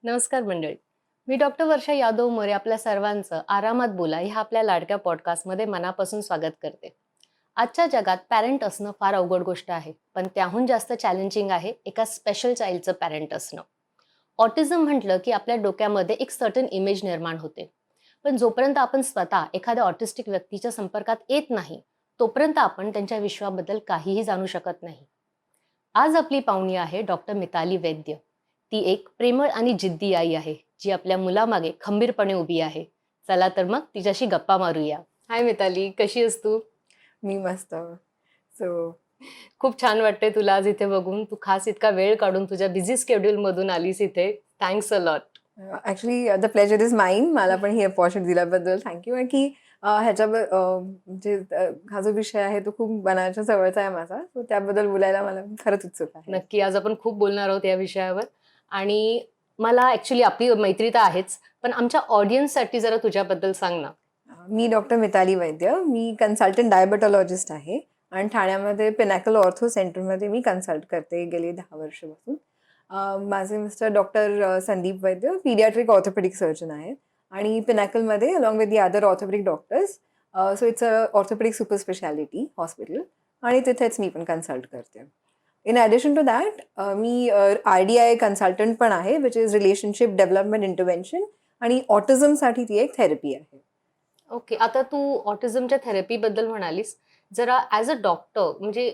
नमस्कार मंडळी. मी डॉक्टर वर्षा यादव मोरे आपल्या सर्वांचं आरामात बोला ह्या आपल्या लाडक्या पॉडकास्टमध्ये मनापासून स्वागत करते. आजच्या जगात पॅरेंट असणं फार अवघड गोष्ट आहे, पण त्याहून जास्त चॅलेंजिंग आहे एका स्पेशल चाइल्डचं पॅरेंट असणं. ऑटिझम म्हटलं की आपल्या डोक्यामध्ये एक सर्टन इमेज निर्माण होते. पण जोपर्यंत आपण स्वतः एखाद्या ऑटिस्टिक व्यक्तीच्या संपर्कात येत नाही, तोपर्यंत आपण त्यांच्या विश्वाबद्दल काहीही जाणू शकत नाही. आज आपली पाहुणी आहे डॉक्टर मिताली वैद्य. ती एक प्रेमळ आणि जिद्दी आई आहे, जी आपल्या मुलामागे खंबीरपणे उभी आहे. चला तर मग तिच्याशी गप्पा मारूया. हाय मिताली, कशी आहेस तू? मी मस्त. सो खूप छान वाटतंय तुला आज इथे बघून. तू खास इतका वेळ काढून तुझ्या बिझी शेड्यूलमधून आलीस इथे. Thanks a lot. Actually the pleasure is माईन. मला पण ही अपॉर्च्युनिटी दिल्याबद्दल थँक यू. की म्हणजे हा जो विषय आहे तो खूप मनाच्या जवळचा आहे माझा. सो त्याबद्दल बोलायला मला खरंच उत्सुक आहे. नक्की आज आपण खूप बोलणार आहोत या विषयावर. आणि मला ॲक्चुअली आपली मैत्री तर आहेच, पण आमच्या ऑडियन्ससाठी जरा तुझ्याबद्दल सांग ना. मी डॉक्टर मिताली वैद्य. मी कन्सल्टंट डायबेटॉलॉजिस्ट आहे आणि ठाण्यामध्ये पिनॅकल ऑर्थो सेंटरमध्ये मी कन्सल्ट करते गेली 10 वर्षापासून. माझे mister doctor Sandeep Vaidya paediatric orthopaedic surgeon आहेत आणि पिनॅकलमध्ये along with the other orthopaedic doctors. So it's a orthopaedic super speciality hospital आणि तिथेच मी पण कन्सल्ट करते. इन ॲडिशन टू दॅट मी RDI कन्सल्टंट पण आहे, which is relationship development intervention आणि ऑटिझमसाठी ती एक थेरपी आहे. ओके. आता तू ऑटिझमच्या थेरपीबद्दल म्हणालीस. जरा ॲज अ डॉक्टर म्हणजे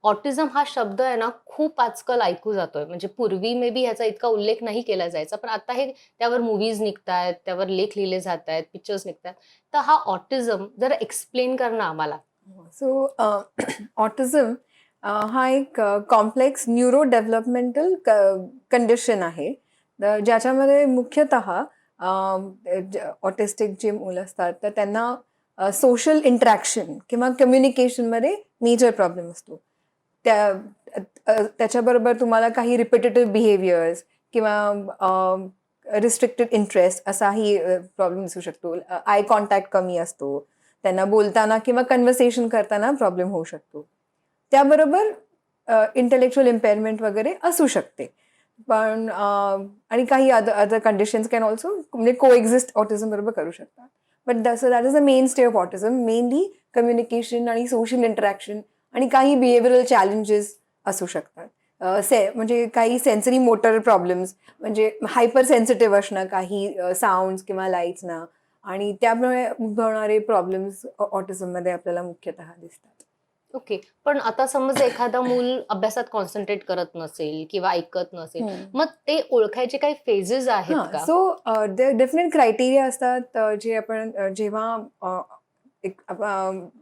ऑटिझम हा शब्द आहे ना, खूप आजकाल ऐकू जातोय. म्हणजे पूर्वी मे बी ह्याचा इतका उल्लेख नाही केला जायचा. पण आता हे त्यावर मूव्हीज निघतायत, त्यावर लेख लिहिले जातायत, पिक्चर्स निघतायत. तर हा ऑटिझम जरा एक्सप्लेन कर ना आम्हाला. सो ऑटिझम हा एक कॉम्प्लेक्स न्यूरो डेव्हलपमेंटल कंडिशन आहे. ज्याच्यामध्ये मुख्यतः ऑटिस्टिक जे मुलं असतात तर त्यांना सोशल इंटरॅक्शन किंवा कम्युनिकेशनमध्ये मेजर प्रॉब्लेम असतो. त्या त्याच्याबरोबर तुम्हाला काही रिपिटेटिव्ह बिहेवियर्स किंवा रिस्ट्रिक्टेड इंटरेस्ट असाही प्रॉब्लेम दिसू शकतो. आय कॉन्टॅक्ट कमी असतो. त्यांना बोलताना किंवा कन्व्हर्सेशन करताना प्रॉब्लेम होऊ शकतो. त्याबरोबर इंटेलेक्च्युअल इम्पेअरमेंट वगैरे असू शकते. पण आणि काही अदर कंडिशन्स कॅन ऑल्सो म्हणजे कोएक्झिस्ट ऑटिझम बरोबर करू शकतात. But that is the main stay of autism. Mainly communication आणि सोशल इंटरॅक्शन आणि काही बिहेवियरल चॅलेंजेस असू शकतात. म्हणजे काही सेन्सरी मोटर प्रॉब्लेम्स म्हणजे हायपर सेन्सिटिव्ह असणं काही साऊंड्स किंवा लाईट्सना आणि त्यामुळे उद्भवणारे प्रॉब्लेम्स ऑटिझममध्ये आपल्याला मुख्यतः दिसतात. ओके. पण आता समज एखादा मूल अभ्यासात कॉन्सन्ट्रेट करत नसेल किंवा ऐकत नसेल, मग ते ओळखायचे काही फेजेस आहेत हां. का? सो डेफिनेट क्रायटेरिया असतात जे आपण जेव्हा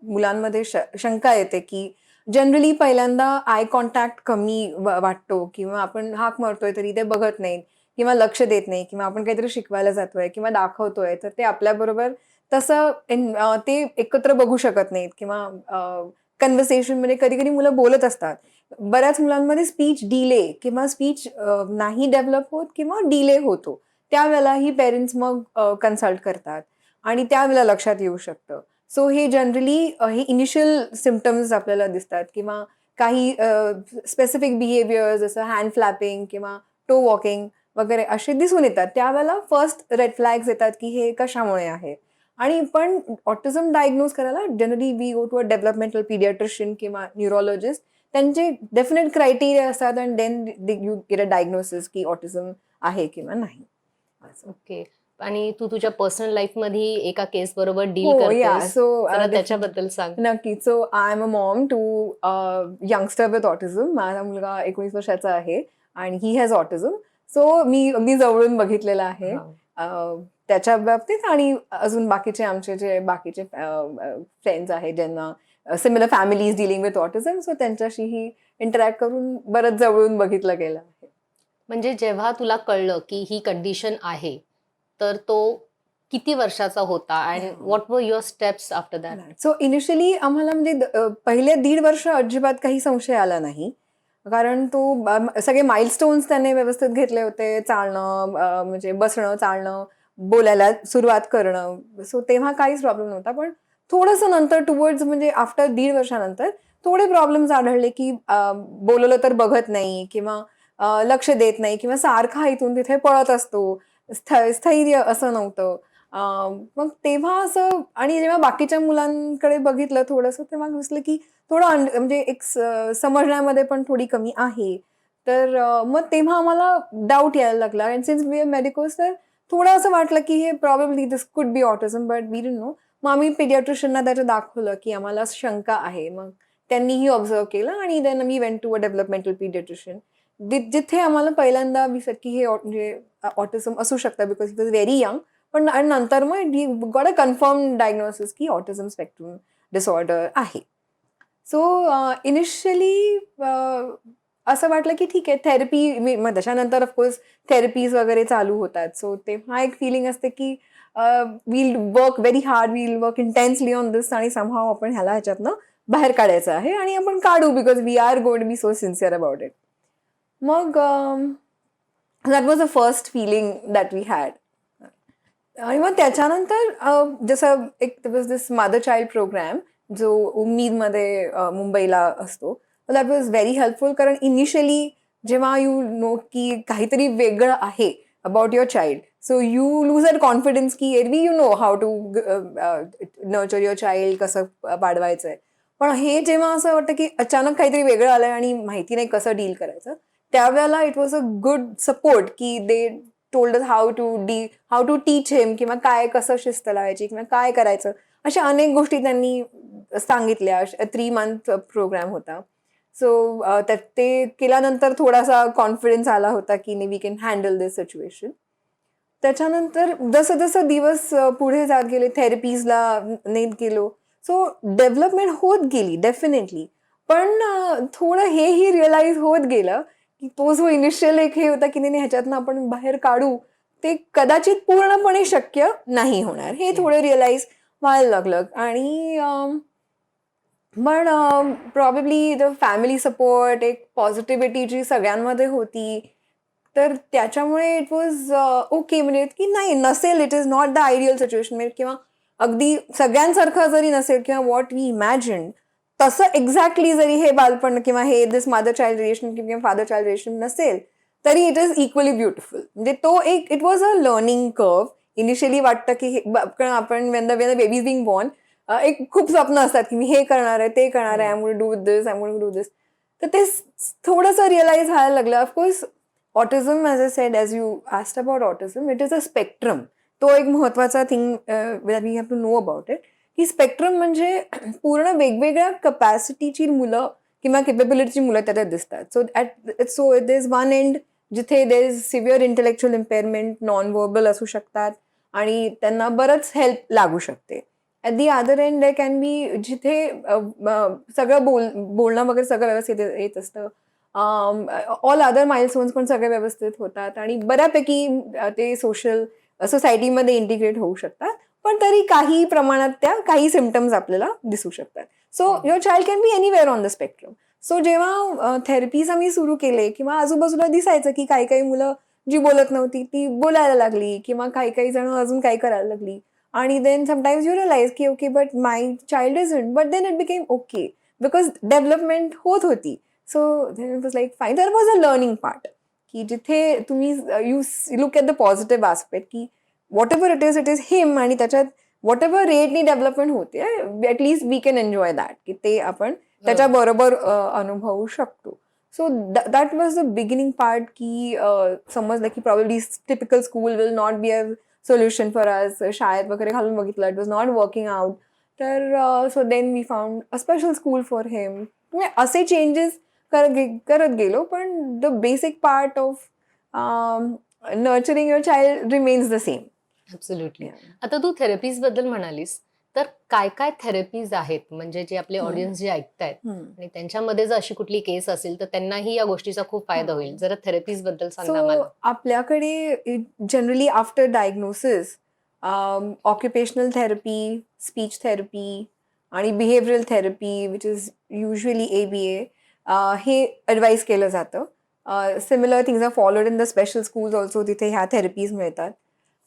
मुलांमध्ये शंका येते की जनरली पहिल्यांदा आय कॉन्टॅक्ट कमी वाटतो किंवा आपण हाक मारतोय तरी ते बघत नाहीत किंवा लक्ष देत नाही किंवा आपण काहीतरी शिकवायला जातोय किंवा दाखवतोय तर ते आपल्याबरोबर तसं ते एकत्र बघू शकत नाहीत किंवा कन्व्हर्सेशनमध्ये कधी-कधी मुलं बोलत असतात. बऱ्याच मुलांमध्ये स्पीच डिले किंवा स्पीच नाही डेव्हलप होत किंवा डिले होतो. त्यावेळेलाही पेरेंट्स मग कन्सल्ट करतात आणि त्यावेळेला लक्षात येऊ शकतं. सो हे जनरली हे इनिशियल सिम्प्टम्स आपल्याला दिसतात किंवा काही स्पेसिफिक बिहेवियर जसं हँड फ्लॅपिंग किंवा टो वॉकिंग वगैरे असे दिसून येतात. त्यावेळेला फर्स्ट रेड फ्लॅग्स येतात की हे कशामुळे आहे? आणि पण ऑटिझम डायग्नोज करायला generally we go to a developmental paediatrician किंवा न्यूरोलॉजिस्ट. त्यांचे डेफिनेट क्रायटेरिया असतात and then you get a diagnosis की ऑटिझम आहे किंवा नाही. असं. ओके. आणि तू तुझ्या पर्सनल लाईफमध्ये एका केस बरोबर डील हो, या. करतेस. सो जरा डेफिनेटली. त्याच्याबद्दल सांग. नक्कीच. So I am a mom to youngster with autism. माझा मुलगा 19 वर्षाचा आहे आणि ही हॅज ऑटिझम. सो मी अगदी जवळून बघितलेलं आहे. हां. अ, त्याच्या बाबतीत आणि अजून बाकीचे आमचे जे बाकीचे फ्रेंड्स आहेत ज्यांना similar families dealing with autism so त्यांच्याशीही इंटरॅक्ट करून बरंच जवळून बघितलं गेलं आहे. म्हणजे जेव्हा तुला कळलं, की ही कंडिशन आहे, तर तो किती वर्षाचा होता अँड व्हॉट वर your steps after that? So initially आम्हाला म्हणजे पहिले 1.5 वर्ष अजिबात काही संशय आला नाही. कारण तो सगळे माइलस्टोन्स त्याने व्यवस्थित घेतले होते. चालणं म्हणजे बसणं, चालणं, बोलायला सुरुवात करणं. सो तेव्हा काहीच प्रॉब्लेम नव्हता. पण थोडंसं नंतर टुवर्ड्स म्हणजे आफ्टर 1.5 वर्षानंतर थोडे प्रॉब्लेम्स आढळले, की बोलवलं तर बघत नाही किंवा लक्ष देत नाही किंवा सारखा इथून तिथे पळत असतो, स्थैर्य असं नव्हतं. मग तेव्हा असं आणि जेव्हा बाकीच्या मुलांकडे बघितलं थोडंसं तेव्हा दिसलं की थोडं म्हणजे एक समजण्यामध्ये पण थोडी कमी आहे. तर मग तेव्हा आम्हाला डाऊट यायला लागला and since we are medicos तर थोडं असं वाटलं की हे probably this could be autism but we didn't know. मग आम्ही पेडियाट्रिशियनना त्याचं दाखवलं की आम्हाला शंका आहे. मग त्यांनीही ऑब्झर्व्ह केलं आणि then we went to a developmental paediatrician. जिथे आम्हाला पहिल्यांदा दिसत की हे म्हणजे ऑटिझम असू शकतं because it was very young. पण आणि नंतर मग he got a confirm diagnosis की ऑटिझम स्पेक्ट्रम डिसऑर्डर आहे. सो इनिशियली असं वाटलं की ठीक आहे थेरपी मग त्याच्यानंतर ऑफकोर्स थेरपीज वगैरे चालू होतात. सो तेव्हा एक फिलिंग असते की we'll work very hard, we'll work intensely on this आणि समहाव आपण ह्याच्यातनं बाहेर काढायचं आहे आणि आपण काढू because we are going to be so sincere about it. मग that was the first feeling that we had. आणि मग त्याच्यानंतर जसं एक दिस मदर चाइल्ड प्रोग्राम जो उम्मीदमध्ये मुंबईला असतो. दॅट वॉज व्हेरी हेल्पफुल कारण इनिशियली जेव्हा यू नो की काहीतरी वेगळं आहे about your child so you lose that confidence की एरवी you know how to nurture your child कसं वाढवायचं आहे. पण हे जेव्हा असं वाटतं की अचानक काहीतरी वेगळं आलंय आणि माहिती नाही कसं डील करायचं त्यावेळेला it was a good support की they told us how to teach him किंवा काय कसं शिस्त लावायची किंवा काय करायचं अशा अनेक गोष्टी त्यांनी सांगितल्या. 3 मंथ प्रोग्राम होता. सो त्यात ते केल्यानंतर थोडासा कॉन्फिडन्स आला होता की we can handle this situation. त्याच्यानंतर जसं जसं दिवस पुढे जात गेले थेरपीजला नेत गेलो. सो डेव्हलपमेंट होत गेली डेफिनेटली. पण थोडं हेही रिअलाइज होत गेलं की तो जो इनिशियल एक हे होता की नाही ह्याच्यातनं आपण बाहेर काढू ते कदाचित पूर्णपणे शक्य नाही होणार हे थोडं रिअलाइज व्हायला लागलं आणि पण प्रॉबेबली द फॅमिली सपोर्ट एक पॉझिटिव्हिटी जी सगळ्यांमध्ये होती तर त्याच्यामुळे इट वॉज ओके म्हणजे की नाही नसेल it is not the ideal situation किंवा अगदी सगळ्यांसारखं जरी नसेल किंवा व्हॉट वी इमॅजिन तसं एक्झॅक्टली जरी हे बालपण किंवा हे दिस मदर चाइल्ड रिलेशन किंवा फादर चाइल्ड रिलेशन नसेल तरी इट इज इक्वली ब्युटिफुल. म्हणजे तो एक it was a learning curve. Initially वाटतं की कारण आपण when the babies being born एक खूप स्वप्न असतात की मी हे करणार आहे ते करणार आहे I am going to do this I am going to do this. तर ते थोडंसं रिअलाइज व्हायला लागलं. Of course autism as a said as you asked about autism it is a spectrum. तो एक महत्त्वाचा thing we have to know about it की spectrum म्हणजे पूर्ण वेगवेगळ्या कपॅसिटीची मुलं किंवा केपेबिलिटीची मुलं त्याच्यात दिसतात. So it is one end जिथे there is severe intellectual impairment non verbal असू शकतात आणि त्यांना बरंच हेल्प लागू शकते. At the other end they can be जिथे सगळं बोलणं वगैरे सगळं व्यवस्थित येत असतं. ऑल अदर माइलस्टोन्स पण सगळे व्यवस्थित होतात आणि बऱ्यापैकी ते सोसायटीमध्ये इंटिग्रेट होऊ शकतात. पण तरी काही प्रमाणात त्या काही सिम्पटम्स आपल्याला दिसू शकतात. So your child can be anywhere on the spectrum. So जेव्हा थेरपीज आम्ही सुरू केले किंवा आजूबाजूला दिसायचं की काही काही मुलं जी बोलत नव्हती ती बोलायला लागली किंवा काही काही जण अजून काही करायला लागली आणि देन समटाईम्स यू रिअलाइज की okay but my child is it but then it became okay because development होत होती. So then it was like fine. That was a learning part की जिथे तुम्ही you look at the positive aspect की whatever it is him आणि त्याच्यात whatever रेटनी development होते at least we can enjoy that की ते आपण त्याच्याबरोबर अनुभवू शकतो. So that was the beginning part की समजलं की problem typical school will not be a solution for us. शाळेत वगैरे घालून बघितलं it was not working out. तर so then we found a special school for him. म्हणजे असे चेंजेस करत गेलो पण the basic part of nurturing your child remains the same. Absolutely. आता तू थेरपीज बद्दल म्हणालीस तर काय काय थेरपीज आहेत म्हणजे जे आपले ऑडियन्स जे ऐकतायत आणि त्यांच्यामध्ये जर अशी कुठली केस असेल तर त्यांनाही या गोष्टीचा खूप फायदा होईल. जरा थेरपीज बद्दल सांगा सो मला. आपल्याकडे generally after diagnosis occupational therapy, speech therapy आणि behavioural therapy which is usually ABA हे ॲडवाईज केलं जातं. Similar things are followed in the special schools also तिथे ह्या थेरपीज मिळतात.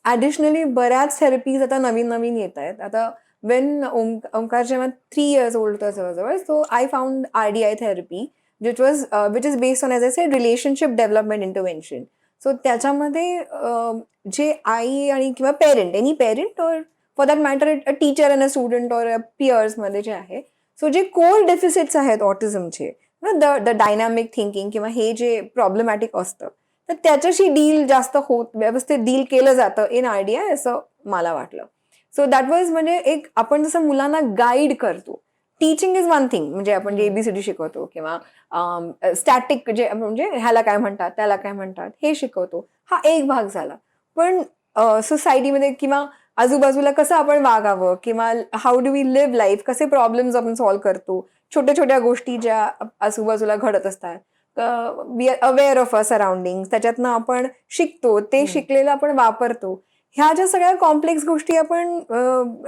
ॲडिशनली बऱ्याच थेरपीज आता नवीन नवीन येत आहेत. आता वेन ओंकार जेव्हा 3 years ओल्ड होता जवळजवळ so I found RDI therapy which is based on as I said relationship development intervention. So त्याच्यामध्ये जे आई आणि किंवा parent, any parent or for that matter a teacher and a student or पियर्समध्ये जे आहे, सो जे कोर डेफिसिट्स आहेत ऑटिझमचे, द डायनामिक थिंकिंग किंवा हे जे प्रॉब्लेमॅटिक असतं, तर त्याच्याशी डील जास्त व्यवस्थित डील केलं जातं इन आयडिया, असं मला वाटलं. सो दॅट वॉज म्हणजे एक आपण जसं मुलांना गाईड करतो, टीचिंग इज वन थिंग, म्हणजे आपण जे एबीसीडी शिकवतो किंवा स्टॅटिक जे म्हणजे ह्याला काय म्हणतात त्याला काय म्हणतात हे शिकवतो, हा एक भाग झाला. पण सोसायटीमध्ये किंवा आजूबाजूला कसं आपण वागावं किंवा how do we live life, कसे प्रॉब्लेम्स आपण सॉल्व्ह करतो, छोट्या छोट्या गोष्टी ज्या आजूबाजूला घडत असतात, we are aware of a surrounding, त्याच्यातनं आपण शिकतो, ते शिकलेलं आपण वापरतो. ह्या ज्या सगळ्या कॉम्प्लेक्स गोष्टी आपण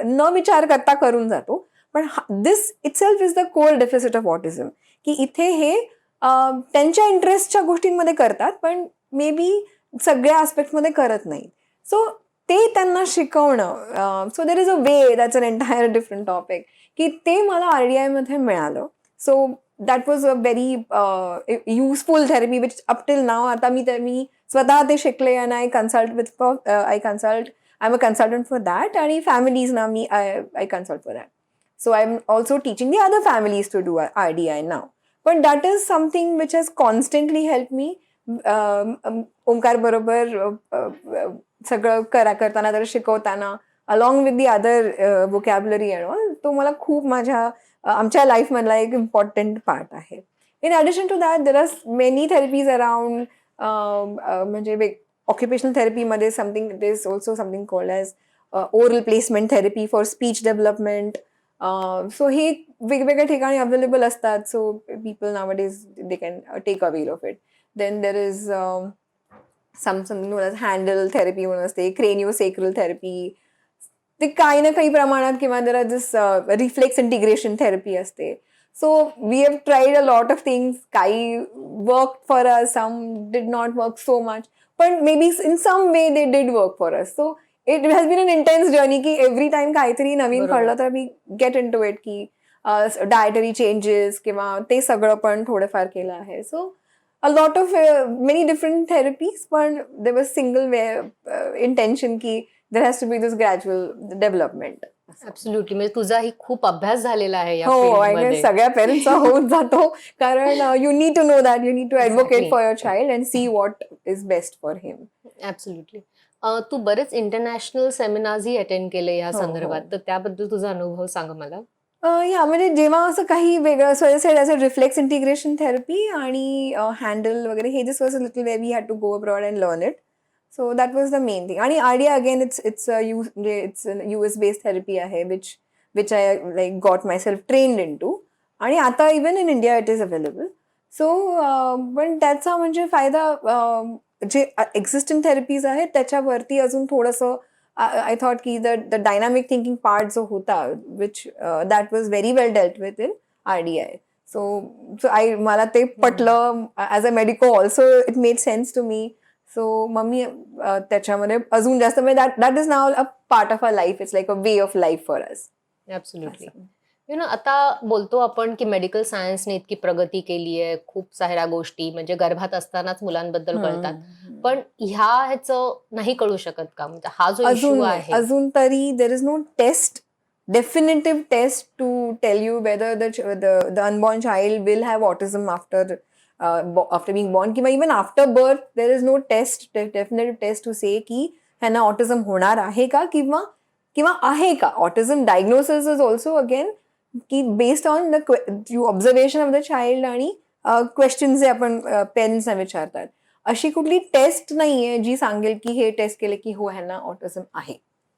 न विचार करता करून जातो. पण this itself is the core deficit of autism, की इथे हे त्यांच्या इंटरेस्टच्या गोष्टींमध्ये करतात, पण मे बी सगळ्या आस्पेक्टमध्ये करत नाही. सो ते त्यांना शिकवणं, so there is a way, that's an entire different topic, की ते मला RDI मध्ये मिळालं. So that was a very useful therapy which up till now. आता मी स्वतः ते शिकले आणि I consult with I am a consultant for that, आणि फॅमिलीज ना मी I consult for that. So I'm also teaching the other families to do RDI now. But that is something which has constantly helped me. Omkar बरोबर सगळं करताना तर शिकवताना along with the other vocabulary and all, तो मला खूप आमच्या लाईफमधला एक इम्पॉर्टंट पार्ट आहे. In addition to that there are many therapies around, म्हणजे ऑक्युपेशनल थेरपीमध्ये it is also something called as oral placement therapy for speech development. So हे वेगवेगळ्या ठिकाणी अवेलेबल असतात. So people nowadays they can take avail of it. Then there is something handle therapy म्हणून असते, क्रेनिओसेक्रल therapy, ते काही ना काही प्रमाणात, किंवा there are this reflex integration therapy असते. So we have tried a lot of things. काही work for us, some did not work so much, पण maybe in some way they did work for us. So it has been an intense journey, की every time काहीतरी नवीन कळलं तर we get in to it, की dietary changes किंवा ते सगळं पण थोडंफार केलं आहे. So a lot of many different therapies, पण there was single way intention की there has to be this gradual development. Absolutely. म्हणजे तुझाही खूप अभ्यास झालेला आहे या हो, फील्डमध्ये. सगळ्या पेरेंट्सचा होत जातो, कारण you need to know that, you need to advocate Exactly. For your child and see what is best for him. Absolutely. तू बरेच इंटरनॅशनल सेमिनार्सही अटेंड केले या हो, संदर्भात, हो. तर त्याबद्दल तुझा अनुभव सांग मला. या म्हणजे जेव्हा असं काही वेगळं, so as a reflex integration therapy आणि हँडल वगैरे, हे this was a little way we had to go abroad and learn it. So that was the main thing. आणि आयडिया अगेन इट्स म्हणजे इट्स US बेस्ड थेरपी आहे, which I like got myself trained in to. आणि आता even in India it is available. So पण त्याचा म्हणजे फायदा, जे एक्झिस्टिंग थेरपीज आहेत त्याच्यावरती अजून थोडंसं I thought की the dynamic thinking part जो होता, which that was very well dealt with in RDI. So मला ते पटलं. As a medico also it made sense to me. So mummy त्याच्यामध्ये अजून जास्त, म्हणजे that is now a part of our life. It's like a way of life for us. Absolutely. आता बोलतो आपण की मेडिकल सायन्सने इतकी प्रगती केली आहे, खूप साऱ्या गोष्टी म्हणजे गर्भात असतानाच मुलांबद्दल कळतात, पण ह्याचं नाही कळू शकत का? म्हणजे हा जो इश्यू आहे. अजून तरी there is no test, definitive test to tell you whether the unborn child will have autism after being born, किंवा even after birth there is no definitive test to say की ह्यांना ऑटिझम होणार आहे का किंवा आहे का. Autism diagnosis is also again की based on the observation of the child आणि क्वेश्चन जे आपण पेरेंट्सना विचारतात. अशी कुठली टेस्ट नाहीये जी सांगेल की हे टेस्ट केले की हो ह्यांना ऑटिझम आहे,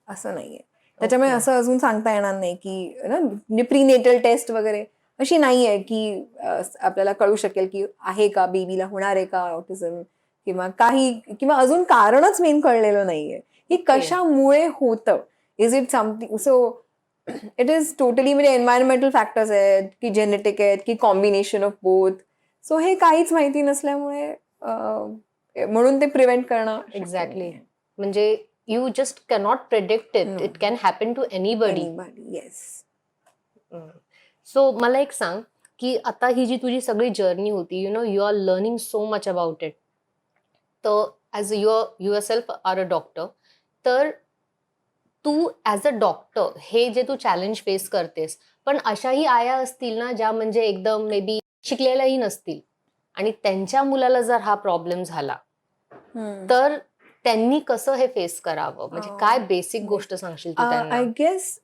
असं नाहीये. त्याच्यामुळे Okay. असं अजून सांगता येणार नाही की प्रीनेटल टेस्ट वगैरे अशी नाहीये की आपल्याला कळू शकेल की आहे का, बेबीला होणार आहे का ऑटिझम, किंवा अजून कारणच मेन कळलेलं नाहीये की कशामुळे होतं. Is it something, so it is totally, म्हणजे एन्व्हायरमेंटल फॅक्टर्स आहेत की जेनेटिक आहेत की कॉम्बिनेशन ऑफ बोथ. सो हे काहीच माहिती नसल्यामुळे म्हणून ते प्रिव्हेंट करणं शक्य एक्झॅक्टली. नाहीये. म्हणजे you just cannot predict it. No. It can happen to anybody. Anybody, yes. So मला एक सांग, की आता ही जी तुझी सगळी जर्नी होती, you are learning so much about it. तर as yourself are a doctor, तर तू ॲज अ डॉक्टर हे जे तू चॅलेंज फेस करतेस, पण अशाही आया असतील ना, ज्या म्हणजे एकदम मे बी शिकलेल्याही नसतील आणि त्यांच्या मुलाला जर हा प्रॉब्लेम झाला, हम्म. तर त्यांनी कसं हे फेस करावं? म्हणजे काय बेसिक गोष्ट सांगशील तू त्यांना? आय गेस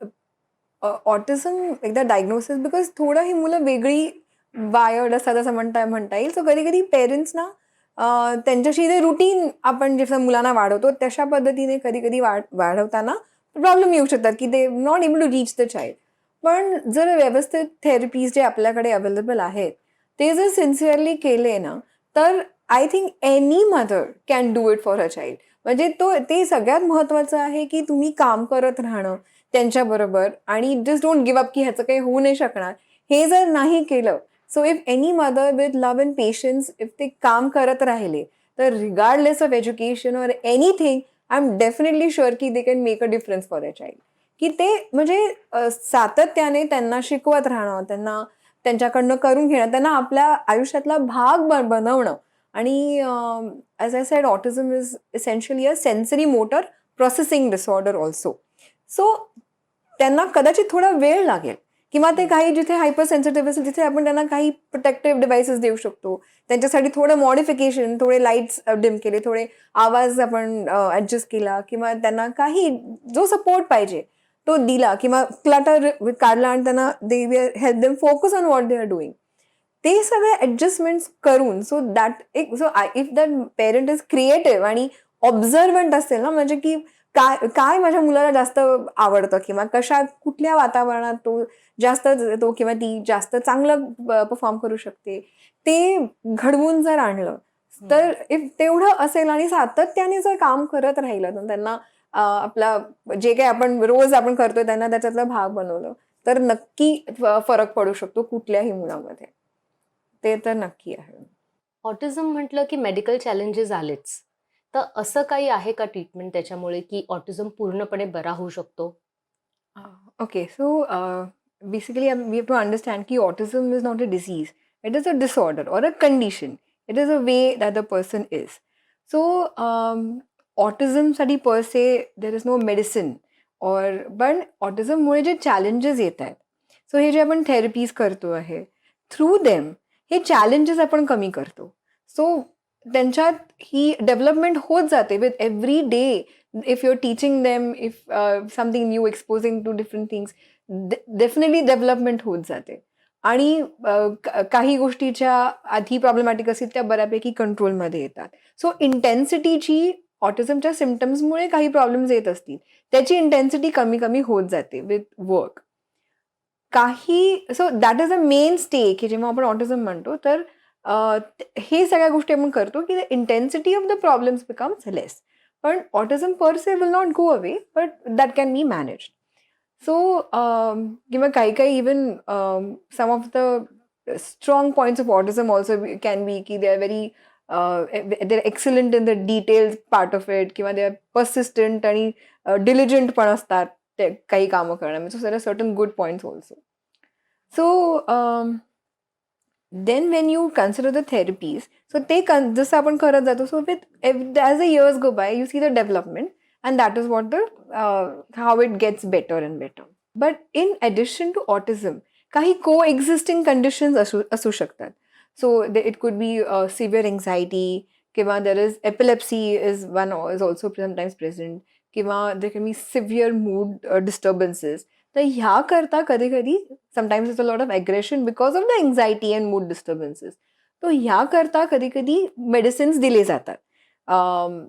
ऑटिझम एकदा डायग्नोसिस बिकॉज थोडं ही मुलं वेगळी वायर्ड असतात असं म्हणता येईल. सो कधी कधी पेरेंट्स ना त्यांच्याशी ते रुटीन आपण जसं मुलांना वाढवतो तशा पद्धतीने कधी कधी वाढवताना प्रॉब्लेम येऊ शकतात की they not able to reach the child. पण जर व्यवस्थित थेरपीज जे आपल्याकडे अवेलेबल आहेत ते जर सिन्सिअरली केले ना तर I think any mother can do it for a child. म्हणजे ते सगळ्यात महत्त्वाचं आहे की तुम्ही काम करत राहणं त्यांच्याबरोबर आणि जस्ट डोंट गिव्ह अप की ह्याचं काही होऊ नाही शकणार. हे जर नाही केलं, so if any mother with love and patience if ते काम करत राहिले, तर regardless of education or anything, I am definitely sure की they can make a difference for a child. की ते म्हणजे सातत्याने त्यांना शिकवत राहणं, त्यांना त्यांच्याकडनं करून घेणं, त्यांना आपल्या आयुष्यातला भाग बनवणं. आणि as I said autism is essentially a sensory motor processing disorder also. So त्यांना कदाचित थोडा वेळ लागेल किंवा ते काही जिथे हायपर सेन्सिटिव्ह असेल तिथे आपण त्यांना काही प्रोटेक्टिव्ह डिव्हाइसेस देऊ शकतो. त्यांच्यासाठी थोडं मॉडिफिकेशन, थोडे लाईट्स डिम केले, थोडे आवाज आपण ॲडजस्ट केला किंवा त्यांना काही जो सपोर्ट पाहिजे तो दिला किंवा क्लटर काढला आणि त्यांना they help them focus on what they are doing. ते सगळे ॲडजस्टमेंट्स करून सो दॅट एक so if that parent is creative आणि ऑब्झर्वंट असेल ना, म्हणजे की काय काय माझ्या मुलाला जास्त आवडतं किंवा कुठल्या वातावरणात तो जास्त तो किंवा ती जास्त चांगलं परफॉर्म करू शकते, ते घडवून जर आणलं तर इफ तेवढं असेल आणि सातत्याने जर काम करत राहिलं तर त्यांना आपला जे काही आपण रोज आपण करतोय त्यांना त्याच्यातला भाग बनवलं तर नक्की फरक पडू शकतो कुठल्याही मुलामध्ये. ते तर नक्की आहे. ऑटिझम म्हटलं की मेडिकल चॅलेंजेस आलेच. तर असं काही आहे का ट्रीटमेंट त्याच्यामुळे की ऑटिझम पूर्णपणे बरा होऊ शकतो? Okay, so basically, we have to understand that autism is not a disease. It is a disorder or a condition. It is a way that the person is. So, autism study per se, there is no medicine. But autism मुळे जे challenges येत आहेत, so हे जे आपण therapies करतो आहे, through them हे challenges आपण कमी करतो. सो त्यांच्यात ही डेव्हलपमेंट होत जाते with every day. if you're teaching them, if something new, exposing to different things, definitely development होत जाते. आणि काही गोष्टीच्या आधी प्रॉब्लेमॅटिक असतील त्या बऱ्यापैकी कंट्रोलमध्ये येतात. सो इंटेन्सिटीची ऑटिझमच्या सिम्पटम्समुळे काही प्रॉब्लेम्स येत असतील, त्याची इंटेन्सिटी कमी कमी होत जाते with work. So that is a main stay की जेव्हा आपण ऑटिझम म्हणतो तर हे सगळ्या गोष्टी आपण करतो की the intensity of the problems becomes less. पण autism per se will not go away but that can be managed. So किंवा काही काही even some of the strong points of autism also can be की they are very they are excellent in the details part of it किंवा they R persistent आणि डिलिजंट पण असतात ते काही कामं करण्यामध्ये. So there are certain good points also. So then when you consider the therapies, so जसं आपण करत जातो, so as the years go by you see the development and that is what the how it gets better and better. But in addition to autism काही coexisting conditions असू शकतात. So it could be severe anxiety किंवा there is epilepsy is also sometimes present किंवा there can be severe mood disturbances. तर ह्या करता कधी कधी sometimes it's a lot of aggression because of the anxiety and mood disturbances. तो ह्या करता कधी कधी मेडिसिन्स दिले जातात.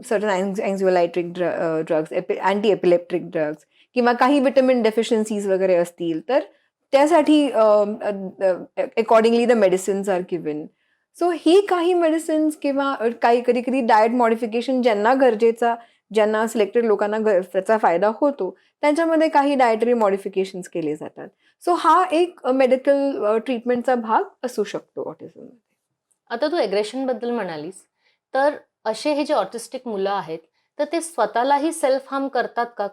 Certain anxiolytic drugs, anti epileptic drugs किंवा काही विटॅमिन डेफिशियन्सीज वगैरे असतील तर त्यासाठी accordingly the medicines are given. So ही काही मेडिसिन्स किंवा काही कधी कधी डाएट मॉडिफिकेशन ज्यांना सिलेक्टेड लोकांना त्याचा फायदा होतो त्यांच्यामध्ये काही डायटरी मॉडिफिकेशन्स केले जातात. सो हा एक मेडिकल ट्रीटमेंटचा भाग असू शकतो ऑटिझममध्ये. आता तू एग्रेशन बद्दल म्हणालीस, तर असे हे जे ऑटिस्टिक मुलं आहेत, तर ते स्वतःलाही सेल्फ हार्म करतात का?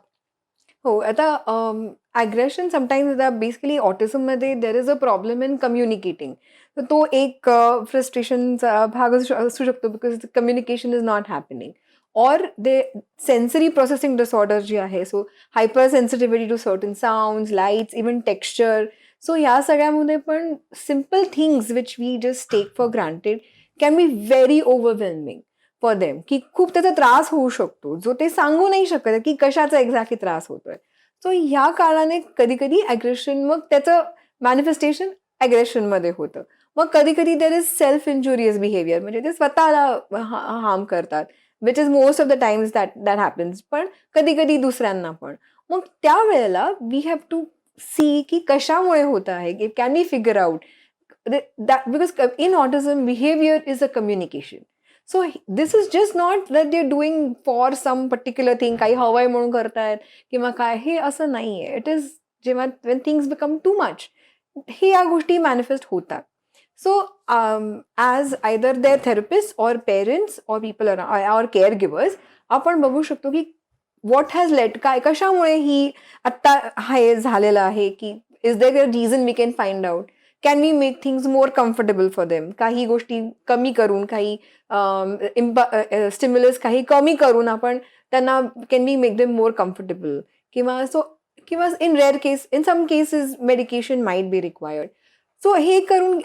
हो, आता ॲग्रेशन समटाईम्स बेसिकली ऑटिझममध्ये there is a problem in communicating. तर तो एक फ्रस्ट्रेशनचा भाग असू शकतो because communication is not happening. Or they sensory processing disorder जी आहे, so hyper sensitivity to certain sounds, lights, even texture. So ह्या सगळ्यामध्ये पण simple things which we just take for granted can be very overwhelming for them, की खूप त्याचा त्रास होऊ शकतो, जो ते सांगू नाही शकत की कशाचा एक्झॅक्टली त्रास होतोय. सो ह्या कारणाने कधी-कधी ॲग्रेशन, मग त्याचं मॅनिफेस्टेशन ॲग्रेशनमध्ये होतं. मग कधी-कधी there is self injurious behaviour, म्हणजे ते स्वतःला हार्म करतात, which is most of the times that happens. पण कधी-कधी दुसऱ्यांना पण. मग त्यावेळेला वी हॅव टू सी की कशामुळे होत आहे, can we figure out because in autism behaviour is a communication. So this is just not that they are doing for some particular thing, काही हवंय म्हणून करतायत किंवा काय, हे असं नाहीये. इट इज जेव्हा when things become too much, हे या गोष्टी मॅनिफेस्ट होतात. So as either their therapist or parents or people or care givers, आपण बघू शकतो की व्हॉट हॅज लेट, काय कशामुळे ही आत्ता हे झालेलं आहे, की is there a reason we can find out. Can we make things more comfortable for them, काही गोष्टी कमी करून, काही स्टिम्युलस काही कमी करून आपण त्यांना, can we make them more comfortable, किंवा सो, किंवा in rare case, in some cases medication might be required. So हे करून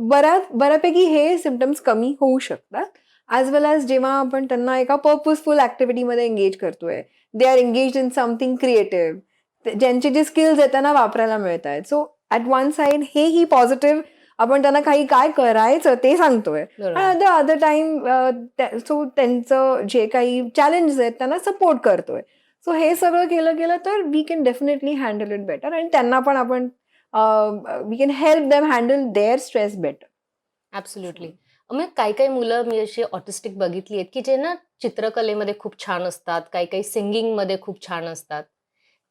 बऱ्यापैकी हे सिम्पटम्स कमी होऊ शकतात. ॲज वेल ॲज जेव्हा आपण त्यांना एका पर्पजफुल ॲक्टिव्हिटीमध्ये एंगेज करतोय, they are engage in something creative, ज्यांचे जे स्किल्स आहेत त्यांना वापरायला मिळत आहेत. सो ॲट वन साइड हेही पॉझिटिव्ह, आपण त्यांना काही काय करायचं ते सांगतोय. बरोबर. आणि द अदर टाइम सो त्यांचं जे काही चॅलेंजेस आहेत त्यांना सपोर्ट करतोय. सो हे सगळं केलं गेलं तर we can definitely handle it better, आणि त्यांना पण आपण we can help them handle their stress better. Absolutely. मग काही-काही मुलं मी अशी ऑटिस्टिक बघितली आहेत, की जे ना चित्रकलेमध्ये खूप छान असतात, काही-काही सिंगिंगमध्ये खूप छान असतात.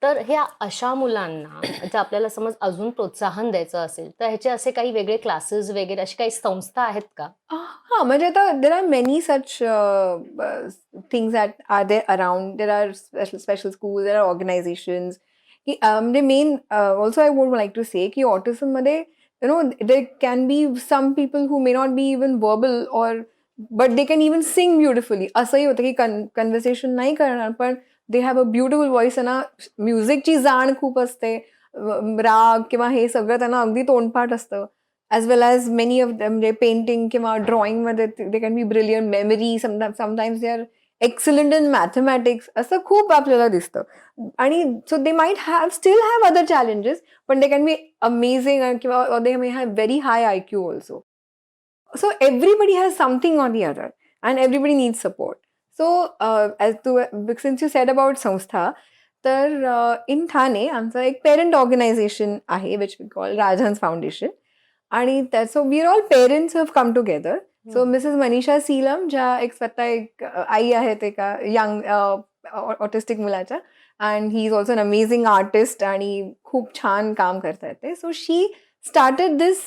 तर ह्या अशा मुलांना जर आपल्याला समज अजून प्रोत्साहन द्यायचं असेल, तर ह्याचे असे काही वेगळे क्लासेस वगैरे अशी काही संस्था आहेत का? हां, म्हणजे आता there are many such things that are there around. There are special schools, there are organisations, की म्हणजे main also I would like to say की ऑटिझममध्ये there can be some people who may not be even verbal, or but they can even sing beautifully. असंही होतं की conversation नाही करणार, पण they have a beautiful voice. त्यांना म्युझिकची जाण खूप असते, राग किंवा हे सगळं त्यांना अगदी तोंडपाठ असतं. As well as many of them, म्हणजे पेंटिंग किंवा ड्रॉइंगमध्ये they can be brilliant. Memory sometimes they are excellent in mathematics, असं खूप आपल्याला दिसतं. आणि so they might still have other challenges, पण दे कॅन बी अमेझिंग, किंवा they may have very high IQ also. So everybody has something or the other, and everybody needs support. So since you said about संस्था, तर in Thane आमचं एक parent organisation आहे which we call Rajhans foundation. आणि so we are all parents have come together. So Mrs Manisha Seelam, ज्या एक स्वतः एक आई आहेत एका यंग ऑटिस्टिक मुलाच्या, and she is also an amazing artist, आणि खूप छान काम करतात ते. So she started this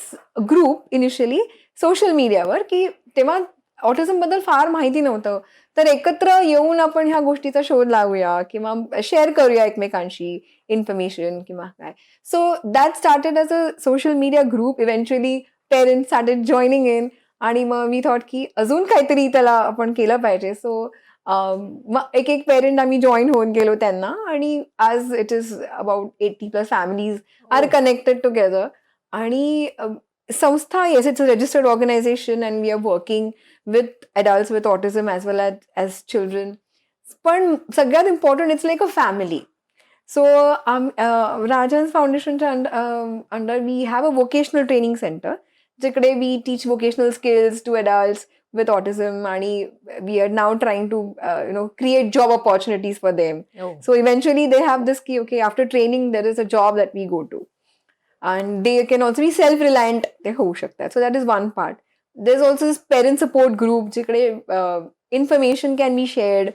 group initially social मीडियावर, की तेव्हा ऑटिझमबद्दल फार माहिती नव्हतं. तर एकत्र येऊन आपण ह्या गोष्टीचा शोध लावूया किंवा शेअर करूया एकमेकांशी इन्फॉर्मेशन किंवा काय. So that started as a social media group. Eventually parents started joining in, आणि मग वी थॉट की अजून काहीतरी त्याला आपण केलं पाहिजे. सो मग एक पेरेंट आम्ही जॉईन होऊन गेलो त्यांना, आणि आज it is about 80+ families are connected together. आणि संस्था, yes, it's a registered organization and we are working with adults with autism as well as children. पण सगळ्यात important, it's like a family. So Rajhans फाउंडेशनच्या under we have a vocational training centre, जिकडे we teach vocational skills to adults with autism, आणि we are now trying to create job opportunities for them. Oh. So eventually they have this key, okay, after training there is a job that we go to. And they can also be self-reliant, ते होऊ शकतात. So that is one part. There's also this parent support group, जिकडे information can be shared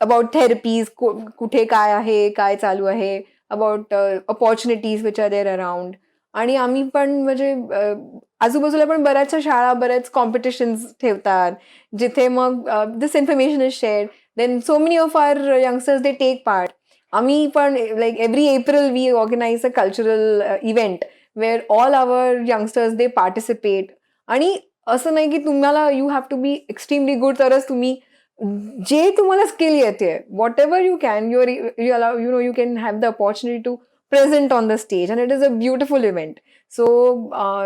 about therapies, कुठे काय आहे, काय चालू आहे, about opportunities which are there around. आणि आम्ही पण म्हणजे आजूबाजूला पण बऱ्याचशा शाळा, बऱ्याच कॉम्पिटिशन्स ठेवतात, जिथे मग this information is shared. Then so many of our youngsters they take part. आम्ही पण like every April we organise a cultural event where all our youngsters they participate. आणि असं नाही की तुम्हाला you have to be extremely good तरच तुम्ही जे तुम्हाला स्किल येते whatever you can you can have the opportunity to present on the stage and it is a beautiful event. So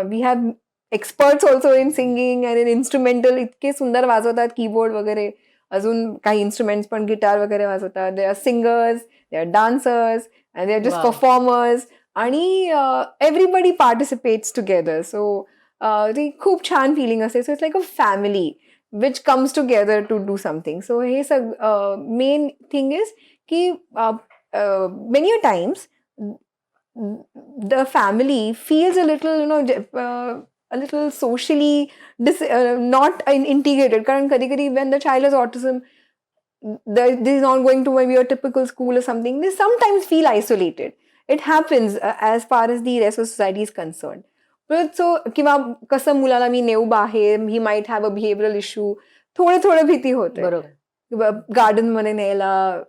we have experts also in singing and in instrumental. इतके सुंदर वाजवतात keyboard वगैरे, अजून काही instruments पण guitar वगैरे वाजवतात. They are singers, they are dancers and they are just wow. Performers. आणि एव्हरीबडी पार्टिसिपेट्स टुगेदर. सो ती खूप छान फिलिंग असते. So it's like a family which comes together to do something. So हे main thing is की many a times the family feels a little a little socially not integrated. कारण कधी कधी when the child has autism, this is not going to maybe a typical school or something, they sometimes feel isolated. It happens as far as the rest of society is concerned. But so किंवा कसं मुलाला मी नेऊ बाहेर, he might have a behavioral issue, थोडे थोडे भीती होते बरोबर. गार्डन मध्ये न्यायला.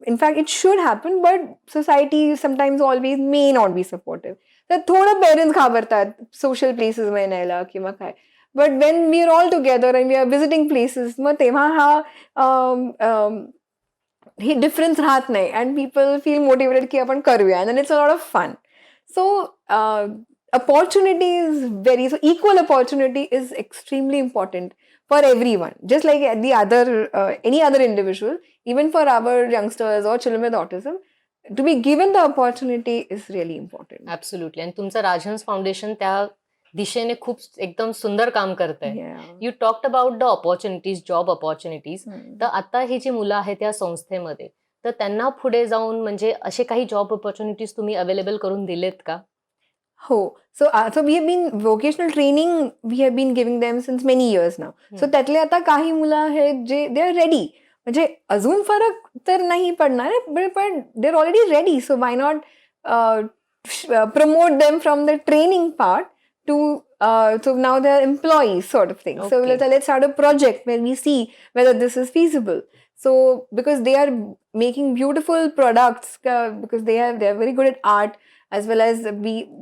In fact it should happen but society sometimes always may not B supportive. तर थोडं पेरेंट्स घाबरतात सोशल प्लेसेस मध्ये न्यायला किंवा काय. But when we are all together and we are visiting places, मग तेव्हा हे डिफरन्स राहत नाही अँड पीपल फील मोटिवेटेड की आपण करूया and it's a lot of fun. So opportunity is very, so equal opportunity is extremely important for everyone, just like the other any other individual. Even for our youngsters or children with autism, to be given the opportunity is really important. Absolutely. आणि तुमचं राजहंस foundation त्या दिशेने खूप एकदम सुंदर काम करत आहे. Yeah. You talked about the opportunities, job opportunities. तर आता ही जी मुलं आहेत त्या संस्थेमध्ये, तर त्यांना पुढे जाऊन म्हणजे असे काही जॉब ऑपॉर्च्युनिटीज तुम्ही अवेलेबल करून दिलेत का? हो. So we have been vocational training, we have been giving them since many years now. So त्यातले आता काही मुलं आहेत जे दे आर रेडी. म्हणजे अजून फरक तर नाही पडणार पण they are already ready. So why not promote them from the training part to so now they are employees sort of thing. So Okay. let's start a project where we see whether this is feasible. So because they are making beautiful products, because they are very good at art, as well as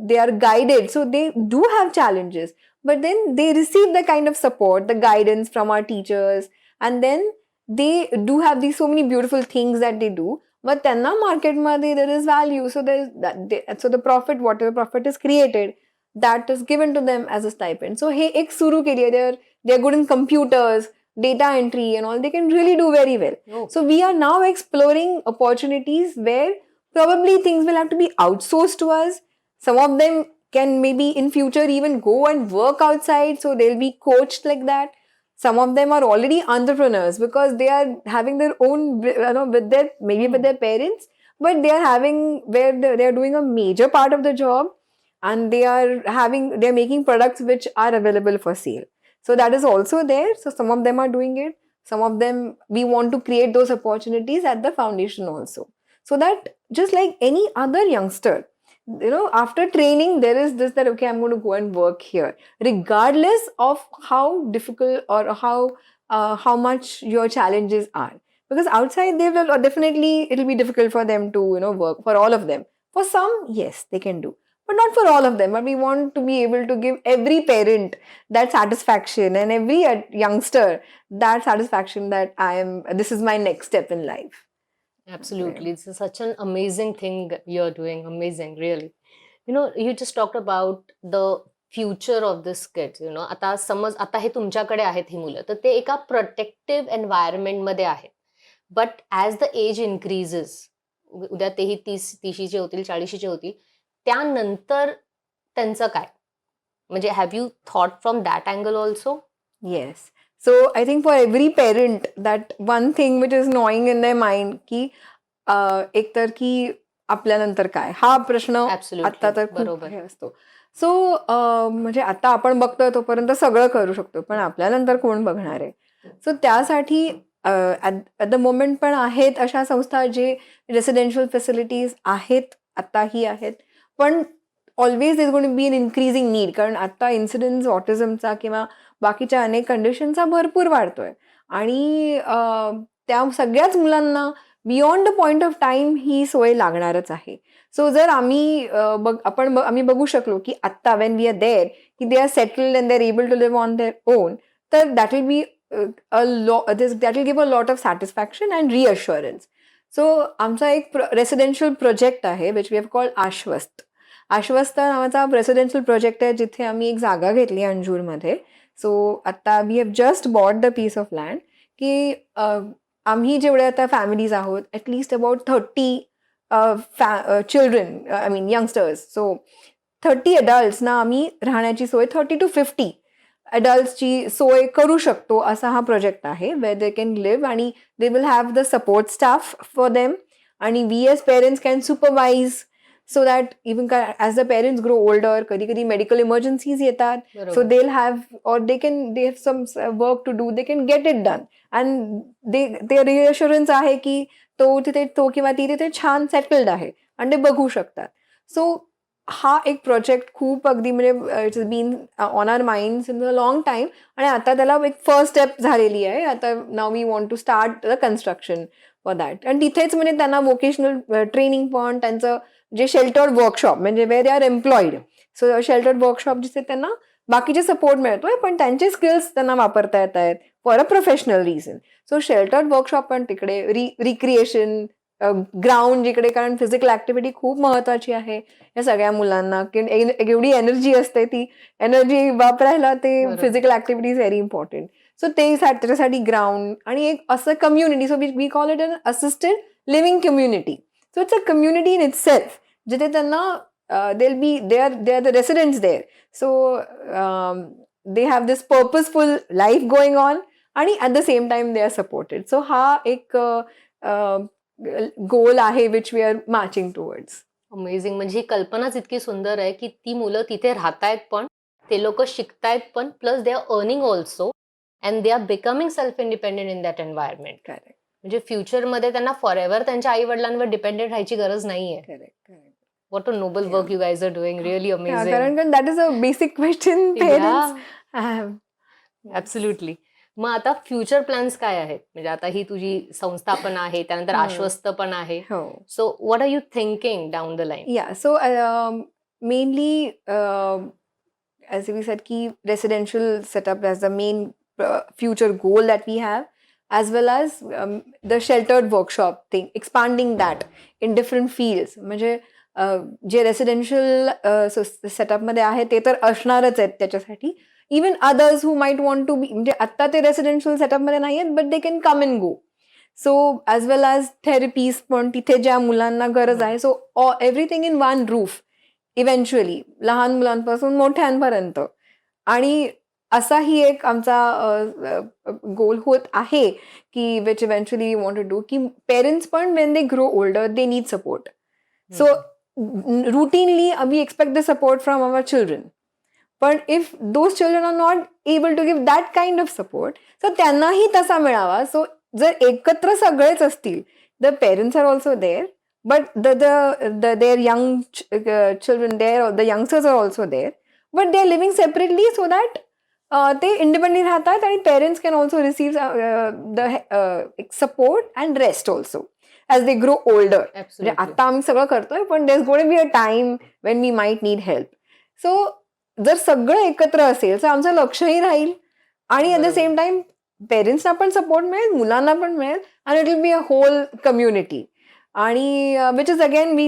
they are guided, so they do have challenges, but then they receive the kind of support, the guidance from our teachers, and then they do have these so many beautiful things that they do. But त्यांना मार्केटमध्ये there is value, so there is so the profit, whatever profit is created, that is given to them as a stipend. So हे एक सुरू केली आहे. they are good in computers, data entry and all. They can really do very well. Oh. So we are now exploring opportunities where probably things will have to be outsourced to us. Some of them can maybe in future even go and work outside, so they'll be coached like that. Some of them are already entrepreneurs because they are having their own, with their maybe with their parents, but they are having where they are doing a major part of the job, and they are making products which are available for sale. So that is also there. So some of them are doing it. Some of them, we want to create those opportunities at the foundation also. So that just like any other youngster, after training, there is this that, okay, I'm going to go and work here, regardless of how difficult or how much your challenges are. Because outside, they will definitely, it'll be difficult for them to, work. For all of them. For some, yes, they can do. But not for all of them. But we want to be able to give every parent that satisfaction and every youngster that satisfaction that this is my next step in life. Absolutely. It's such an amazing thing you're doing. Amazing, really. You just talked about the future of this kids. आता समज आता हे तुमच्याकडे आहेत ही मुलं, तर ते एका प्रोटेक्टिव्ह एन्व्हायरमेंट मध्ये आहेत. But as the age increases, उद्या तेही 30शीचे होतील, 40शीचे होतील, त्यानंतर त्यांचं काय? म्हणजे have you thought from that angle also? Yes. So I think for every parent, that one thing which is gnawing in their mind की एकतर की आपल्यानंतर काय, हा प्रश्न आता तर खूप हे असतो. सो म्हणजे आता आपण बघतोय तोपर्यंत सगळं करू शकतो, पण आपल्यानंतर कोण बघणार आहे? सो त्यासाठी ॲट द मोमेंट पण आहेत अशा संस्था जे रेसिडेन्शियल फॅसिलिटीज आहेत, आताही आहेत, पण always is going to be an increasing need. कारण आता इन्सिडेन्स ऑटिझमचा किंवा बाकीच्या अनेक कंडिशनचा भरपूर वाढतोय आणि त्या सगळ्याच मुलांना beyond the point of time ही सोय लागणारच आहे. सो जर आम्ही आम्ही बघू शकलो की आत्ता वेन वी आर देअर की they are settled and they are able to live on their own, तर that will be that will give a lot of satisfaction and reassurance. So आमचा एक रेसिडेन्शियल प्रोजेक्ट आहे which we have called Aashwast. Aashwast नावाचा residential project आहे जिथे आम्ही एक जागा घेतली अंजूरमध्ये. सो आता we have just bought the piece of land की आम्ही जेवढे आता फॅमिलीज आहोत at least about 30 children I mean youngsters. So 30 अडल्ट्सना आम्ही राहण्याची सोय 30 to 50 अडल्ट्सची सोय करू शकतो असा हा प्रोजेक्ट आहे वेर दे कॅन लिव्ह आणि they will have the support staff for them आणि we as parents can supervise so that even as the parents grow older कधी कधी मेडिकल इमर्जन्सीज येतात. सो बरोबर. They have or they have some work to do, they can get it done and ते reassurance आहे की तो किंवा ती तिथे छान सेटल्ड आहे आणि ते बघू शकतात. सो हा एक प्रोजेक्ट खूप अगदी म्हणजे it's been on our minds in a long time आणि आता त्याला एक फर्स्ट स्टेप झालेली आहे. आता नाव we want to start the construction for that. आणि तिथेच म्हणजे त्यांना वोकेशनल ट्रेनिंग पण त्यांचं जे शेल्टर्ड वर्कशॉप म्हणजे where they are employed. So sheltered workshop जिथे त्यांना बाकीचे सपोर्ट मिळतोय पण त्यांचे स्किल्स त्यांना वापरता येत आहेत for a professional reason. So sheltered workshop पण तिकडे रिक्रिएशन ग्राउंड जिकडे, कारण फिजिकल ऍक्टिव्हिटी खूप महत्वाची आहे या सगळ्या मुलांना. एवढी एनर्जी असते, ती एनर्जी वापरायला ते बरोबर. Physical activity is very important. So त्याच्यासाठी ग्राउंड आणि एक असं community. So we call it an assisted living community. So it's a community in itself जिथे त्यांना they are the residents there. So they have this purposeful life going on आणि at the same time they are supported. So हा एक goal आहे which we are marching towards. Amazing. म्हणजे ही कल्पनाच इतकी सुंदर आहे की ती मुलं तिथे राहतायत पण, ते लोक शिकतायत पण, plus they are earning also and they R becoming self independent in that environment. Correct म्हणजे फ्युचरमध्ये त्यांना फॉर एव्हर त्यांच्या आई वडिलांवर डिपेंडेंट राहायची गरज नाहीये. Correct correct. What a noble Yeah. Work you guys are doing. Really amazing. कारण that is a basic question parents have. Absolutely. मग आता फ्युचर प्लॅन्स काय आहेत? म्हणजे आता ही तुझी संस्था पण आहे, त्यानंतर आश्वस्त पण आहे. हो. So what are you thinking down the line? Yeah, so mainly, as we said, key residential setup as the main future goal that we have, as well as the sheltered workshop thing, expanding that in different fields. म्हणजे जे residential सेटअपमध्ये आहे ते तर असणारच आहेत त्याच्यासाठी. Even others who might want to be, म्हणजे आत्ता ते रेसिडेन्शियल सेटअपमध्ये नाही आहेत but they can come and go. So as well as therapies पण तिथे ज्या मुलांना गरज आहे. So everything in one roof eventually, लहान मुलांपासून मोठ्यांपर्यंत. आणि असाही एक आमचा गोल होत आहे की which eventually we want to do की पेरेंट्स पण when they grow older they need support. So routinely we expect the support from our children, but if those children are not able to give that kind of support, so त्यांनाही तसा मिळावा. So जर एकत्र सगळेच असतील, the parents are also there, but their young children there, or the youngsters are also there, but they are living separately so that ते independent राहतात आणि parents can also receive the support and rest also as they grow older. म्हणजे Absolutely. आता आम्ही सगळं करतोय पण there's going to be a time when we might need help. So जर सगळं एकत्र असेल तर आमचं लक्षही राहील आणि at the बरोबर. same time पेरेंट्सना पण सपोर्ट मिळेल, मुलांना पण मिळेल आणि it will be a whole community. आणि which is again we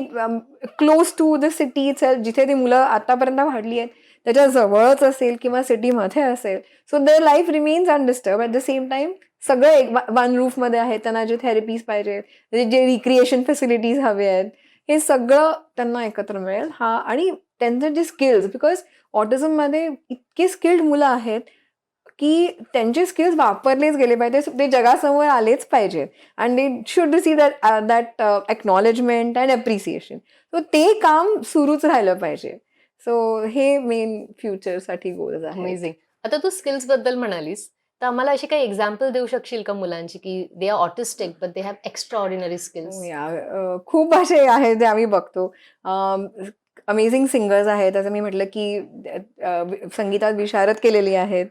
close to the city itself, जिथे ती मुलं आतापर्यंत वाढली आहेत त्याच्या जवळच असेल किंवा सिटीमध्ये असेल. So their life remains undisturbed. At the same time सगळं एक वन रूफमध्ये आहे. त्यांना जे थेरपीज पाहिजे, जे रिक्रिएशन फॅसिलिटीज हवे आहेत, हे सगळं त्यांना एकत्र मिळेल. हा आणि त्यांचे जे स्किल्स, बिकॉज ऑटिझममध्ये इतके स्किल्ड मुलं आहेत की त्यांचे स्किल्स वापरलेच गेले पाहिजे, ते जगासमोर आलेच पाहिजेत and they should receive that acknowledgement and appreciation. So ते काम सुरूच राहिलं पाहिजे. सो हे मेन फ्युचरसाठी गोल्स आहेत. अमेझिंग. आता तू स्किल्स बद्दल म्हणालीस, तर आम्हाला अशी काही एक्झाम्पल देऊ शकशील का मुलांची की they R autistic but they have extra ordinary skills? खूप असे आहेत जे आम्ही बघतो. अमेझिंग सिंगर्स आहेत. असं मी म्हटलं की संगीतात विशारद केलेली आहेत.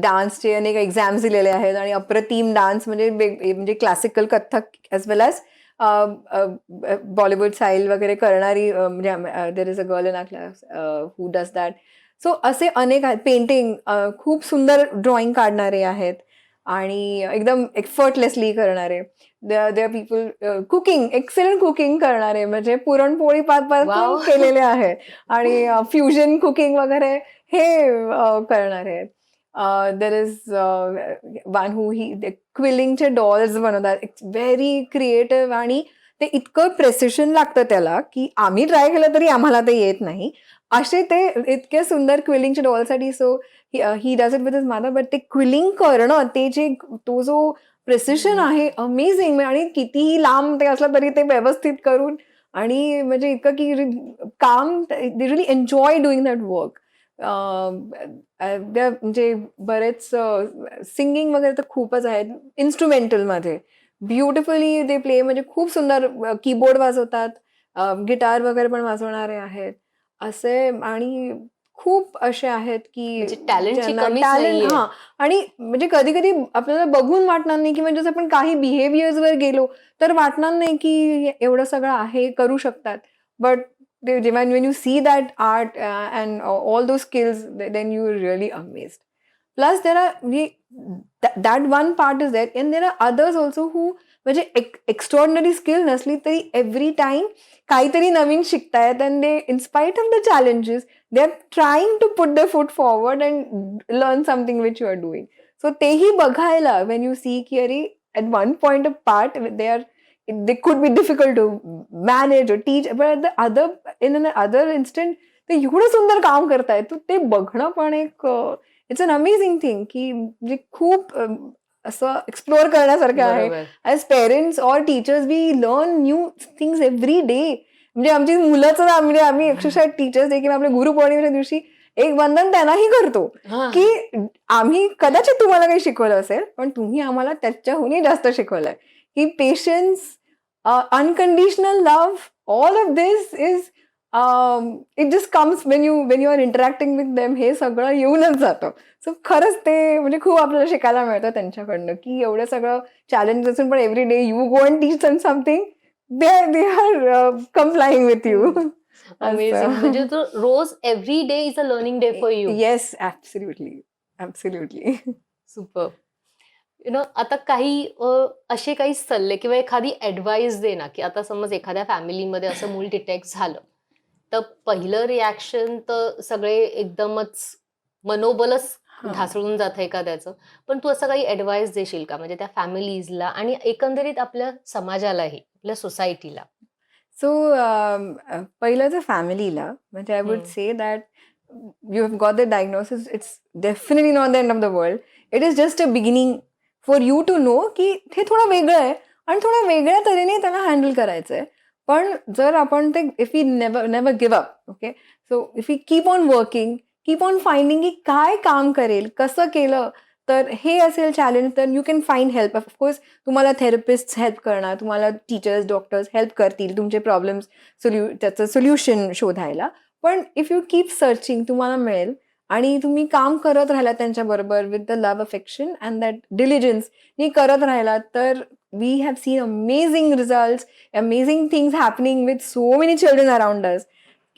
डान्सचे अनेक एक्झाम्स दिलेले आहेत आणि अप्रतिम डान्स म्हणजे classical Kathak as well as Bollywood style वगैरे करणारी म्हणजे there is a girl in our class who does that. So असे अनेक आहेत. पेंटिंग खूप सुंदर ड्रॉइंग काढणारे आहेत आणि एकदम एफर्टलेसली करणारे. They are people cooking, excellent cooking करणारे, म्हणजे पुरणपोळी पासून वाव. केलेले आहे आणि फ्युजन कुकिंग वगैरे हे करणारे आहेत. There is one who he क्विलिंगचे डॉल्स बनवतात. इट्स व्हेरी क्रिएटिव्ह आणि ते इतकं प्रेसिशन लागतं त्याला की आम्ही ट्राय केलं तरी आम्हाला ते येत नाही. असे ते इतके सुंदर क्विलिंगचे डॉलसाठी. So he does it with his mother. But ते क्विलिंग करणं, ते जे तो जो प्रेसिशन आहे अमेझिंग. आणि कितीही लांब ते असलं तरी ते व्यवस्थित करून आणि म्हणजे इतकं की काम they really enjoy doing that work. म्हणजे बरेच सिंगिंग वगैरे तर खूपच आहेत. इन्स्ट्रुमेंटलमध्ये ब्युटिफुली ते प्ले, म्हणजे खूप सुंदर कीबोर्ड वाजवतात, गिटार वगैरे पण वाजवणारे आहेत असे. आणि खूप असे आहेत की म्हणजे टॅलेंटची ज्यांना कमीच टॅलेंट. नाहीये. हां. आणि म्हणजे कधी कधी आपल्याला बघून वाटणार नाही की म्हणजे जसं आपण काही बिहेवियर्सवर गेलो तर वाटणार नाही की एवढं सगळं आहे, करू शकतात. बट जेव्हा when you see that art and all those skills, then you are really amazed. Plus there are that one part is there, and there are others also who म्हणजे एक्स्ट्रॉर्डनरी स्किल नसली तरी every time काहीतरी नवीन शिकतायत. And they in spite of the challenges they are trying to put the foot forward and learn something which you are doing. So तेही बघायला when you see की अरे at one point of part they could be difficult to manage or teach, but at the other, in an other instant ते एवढं सुंदर काम करतायत. तर ते बघणं पण एक इट्स अन अमेझिंग थिंग की म्हणजे खूप असं एक्सप्लोअर करण्यासारखं आहे. बरोबर. As parents or teachers we learn new things every day. म्हणजे आमची मुलंच ना, म्हणजे आम्ही अक्षरशः टीचर्स डे किंवा आपल्या गुरुपौर्णिमेच्या दिवशी एक वंदन त्यांनाही करतो हां. की आम्ही कदाचित तुम्हाला काही शिकवलं असेल पण तुम्ही आम्हाला त्याच्याहूनही जास्त शिकवलंय. की patience, unconditional love, all of this is it just comes when you are interacting with them. हे सगळं येऊनच जातं. सो खरंच ते म्हणजे खूप आपल्याला शिकायला मिळतं त्यांच्याकडनं की एवढं सगळं चॅलेंज असून पण every day you go and teach them something, they are complying with you. Amazing. म्हणजे तो रोज every day is a learning day for you. Yes, absolutely, absolutely. Super. आता काही असे काही सल्ले किंवा एखादी ऍडवाइस दे ना, की आता समज एखाद्या फॅमिलीमध्ये असं मूल डिटेक्ट झालं, तर पहिलं रिॲक्शन तर सगळे एकदमच मनोबलच ढासळून जातं एखाद्याचं. पण तू असं काही ऍडवाइस देशील का, म्हणजे त्या फॅमिलीजला आणि एकंदरीत आपल्या समाजालाही, आपल्या सोसायटीला? सो पहिलं तर फॅमिलीला म्हणजे I would say that you have got the diagnosis, it's definitely not the end of the world. It is just a beginning for you to know की हे थोडं वेगळं आहे आणि थोडं वेगळ्या तऱ्हेने त्याला हँडल करायचं आहे. पण जर आपण ते if you never give up, okay, so if you keep on working, keep on finding की काय काम करेल, कसं केलं तर हे असेल चॅलेंज, तर you can find help. Of course तुम्हाला थेरपिस्ट हेल्प करणार, तुम्हाला टीचर्स, डॉक्टर्स हेल्प करतील तुमचे प्रॉब्लेम्स त्याचं सोल्युशन शोधायला. पण इफ यू कीप सर्चिंग तुम्हाला मिळेल आणि तुम्ही काम करत राहिला त्यांच्याबरोबर with the love, affection and that diligence नी करत राहिला तर we have seen amazing results, amazing things happening with so many children around us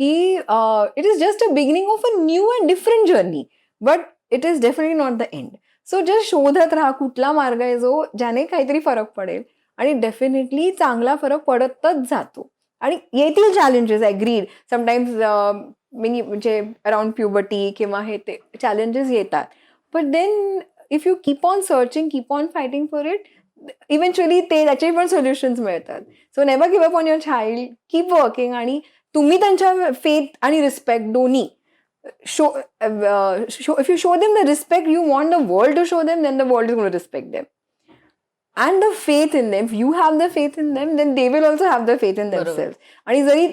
की it is just a beginning of a new and different journey, but it is definitely not the end. So just शोधत राहा कुठला मार्ग आहे जो ज्याने काहीतरी फरक पडेल आणि डेफिनेटली चांगला फरक पडतच जातो. आणि येतील चॅलेंजेस, ॲग्रीड, समटाईम्स म्हणजे अराउंड प्युबर्टी किंवा हे ते चॅलेंजेस येतात. But then if you keep on searching, keep on fighting for it, eventually त्याचे पण सोल्युशन्स मिळतात. So never give up on your child, keep working. आणि तुम्ही त्यांच्या फेथ आणि रिस्पेक्ट दोन्ही if you show them the respect you want the world to show them, then the world is going to respect them. And the faith in them, if you have the faith in them, then they will also have the faith in themselves. आणि जरी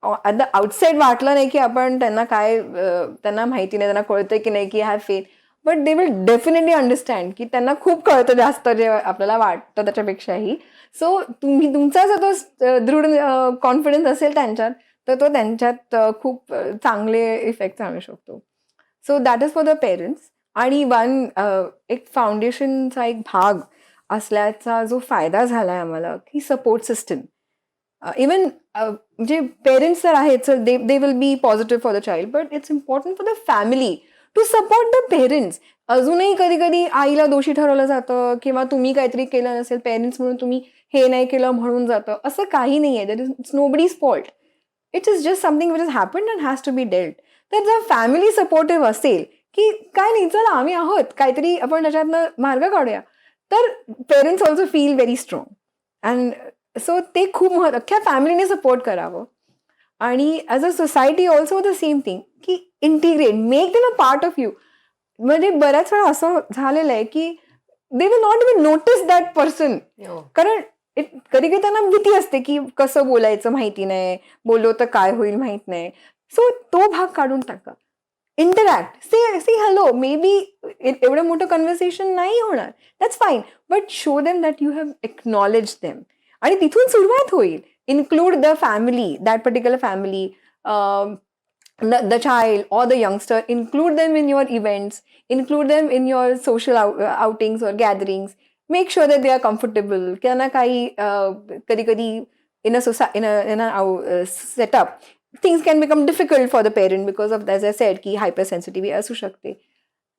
at the outside वाटलं नाही की आपण त्यांना काय त्यांना माहिती नाही, त्यांना कळतंय की नाही की have faith, but they will definitely understand की त्यांना खूप कळतं जास्त जे आपल्याला वाटतं त्याच्यापेक्षाही. सो तुमचा जर तो दृढ कॉन्फिडन्स असेल त्यांच्यात तर तो त्यांच्यात खूप चांगले इफेक्ट आणू शकतो. So that is for the parents. आणि एक फाउंडेशनचा एक भाग असल्याचा जो फायदा झालाय आम्हाला की सपोर्ट सिस्टम. इवन म्हणजे पेरेंट्स तर आहेत, they will be positive for the child, but it's important for the family to support the parents. अजूनही कधी कधी आईला दोषी ठरवलं जातं किंवा तुम्ही काहीतरी केलं नसेल पेरेंट्स म्हणून तुम्ही हे नाही केलं म्हणून जातं. असं काही नाहीये. That is it's nobody's fault. It is just something which is happened and has to be dealt. तर जर फॅमिली सपोर्टिव्ह असेल की काय नाही चला आम्ही आहोत, काहीतरी आपण त्याच्यातनं मार्ग काढूया, तर parents also feel very strong. And so ते खूप अख्ख्या फॅमिलीने सपोर्ट करावं. आणि as a society also the same thing की integrate, make them a part of you. म्हणजे बऱ्याच वेळा असं झालेलं आहे की they will not even notice that person. कारण कधी कधी त्यांना भीती असते की कसं बोलायचं माहिती नाही, बोललो तर काय होईल माहित नाही. सो तो भाग काढून टाका. Interact, see hello, maybe एवढं मोठं कन्व्हर्सेशन नाही होणार, that's fine, but show them that you have acknowledge them. आणि तिथून सुरुवात होईल. Include the family, that particular family, the child or the youngster, include them in your events, include them in your social outings or gatherings. Make sure that they are comfortable. त्यांना काही कधी कधी in a setup things can become difficult for the parent because of, as I said, की hypersensitivity असू शकते.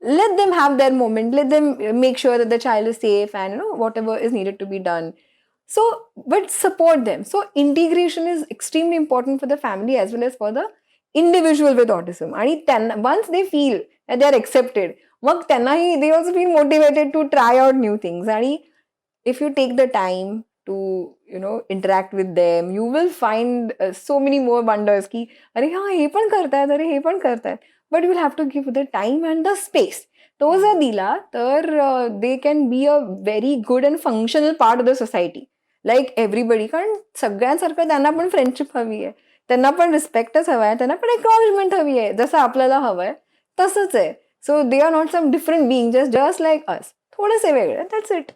Let them have their moment. Let them make sure that the child is safe and whatever is needed to be done. So, but support them. So integration is extremely important for the family as well as for the individual with autism. आणि त्यांना once they feel that they are accepted, मग त्यांनाही they also feel motivated to try out new things. आणि if you take the time to interact with them, you will find so many more wonders की अरे हा हे पण करतायत, अरे हे पण करतायत. But you will have to give the time and the space. तो जर दिला तर they can be a very good and functional part of the society like everybody. कारण सगळ्यांसारखं त्यांना पण फ्रेंडशिप हवी आहे, त्यांना पण रिस्पेक्टच हवा आहे, त्यांना पण एक्नॉलेजमेंट हवी आहे, जसं आपल्याला हवंय तसंच आहे. So they are not some different being, just like us, थोडेसे वेगळे, that's it.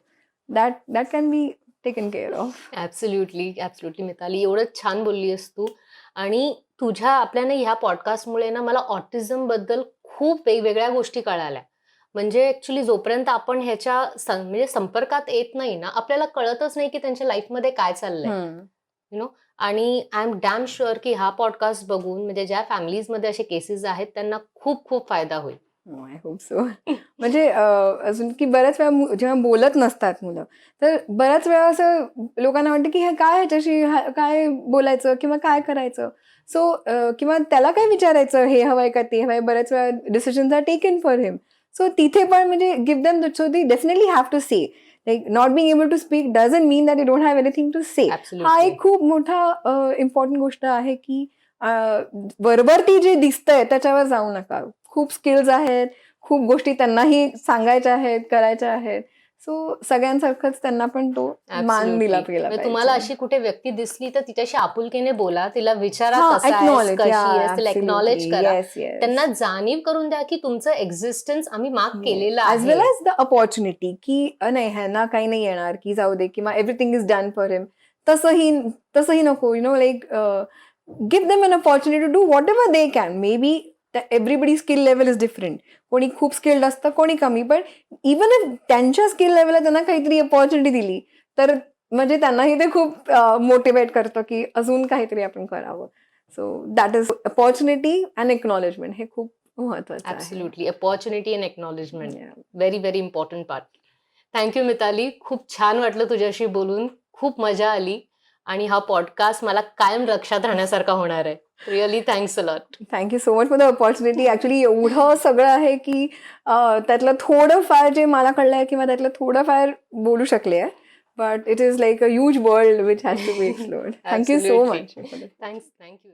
That can be taken care of. Absolutely absolutely Mitali, एवढं छान बोलली आहेस तू. आणि तुझ्या आपल्याला ह्या पॉडकास्टमुळे ना मला ऑटिझम बद्दल खूप वेगवेगळ्या गोष्टी कळाल्या. म्हणजे ऍक्च्युली जोपर्यंत आपण ह्याच्या म्हणजे संपर्कात येत नाही ना, आपल्याला कळतच नाही की त्यांच्या लाईफमध्ये काय चाललंय. आणि आय एम डॅम शुअर की हा पॉडकास्ट बघून म्हणजे ज्या फॅमिलीजमध्ये असे केसेस आहेत त्यांना खूप खूप फायदा होईल. I hope so. म्हणजे अजून की बऱ्याच वेळा जेव्हा बोलत नसतात मुलं, तर बऱ्याच वेळा असं लोकांना वाटतं की हे काय, ह्याच्याशी काय बोलायचं किंवा काय करायचं. सो किंवा त्याला काय विचारायचं, हे हवंय का ते हवंय. बऱ्याच वेळा decisions are taken for him. So तिथे पण म्हणजे give them, so they definitely have to say. Like not being able to speak doesn't mean that you don't have anything to say. हा ऍब्सोल्युटली एक खूप मोठा इम्पॉर्टंट गोष्ट आहे की बरोबर ती जे दिसतंय त्याच्यावर जाऊ नका. खूप स्किल्स आहेत, खूप गोष्टी त्यांनाही सांगायच्या आहेत, करायच्या आहेत. सो सगळ्यांसारखंच त्यांना पण तो मान दिला ऍब्सोल्युटली. गेला म्हणजे तुम्हाला पाहिजे. अशी कुठे व्यक्ती दिसली तर तिच्याशी आपुलकीने बोला, तिला विचारा हा, कसा आहेस, एक्नॉलेज, कशी या आहेस, तिला एक्नॉलेज ऍब्सोल्युटली, करा. Yes yes. त्यांना जाणीव करून द्या की तुमचं एक्झिस्टन्स आम्ही मार्क केलेलं ॲज वेल आहे. ॲज द अपॉर्च्युनिटी की नाही ह्यांना काही नाही येणार की जाऊ दे, किंवा everything is done for him. तसंही नको. Like give them an opportunity to do whatever they can. Maybe everybody skill level is different. कोणी खूप स्किल्ड असतं, कोणी कमी. पण इवन इफ त्यांच्या स्किल लेवलला त्यांना काहीतरी अपॉर्च्युनिटी दिली तर म्हणजे त्यांनाही ते खूप मोटिवेट करतं की अजून काहीतरी आपण करावं. So that is opportunity and acknowledgement, हे खूप महत्वाचं आहे. Absolutely. Opportunity and acknowledgement, Yeah. Very very important part. Thank you Mitali, खूप छान वाटलं तुझ्याशी बोलून, खूप मजा आली. आणि हा पॉडकास्ट मला कायम लक्षात राहण्यासारखा होणार आहे. Really thanks a lot. Thank you so much for the opportunity. Actually एवढं सगळं आहे की त्यातलं थोडंफार जे मला कळलंय किंवा त्यातलं थोडंफार बोलू शकले आहे. But it is like a huge world which has to be explored. Thank you so absolutely. Much. Thank you.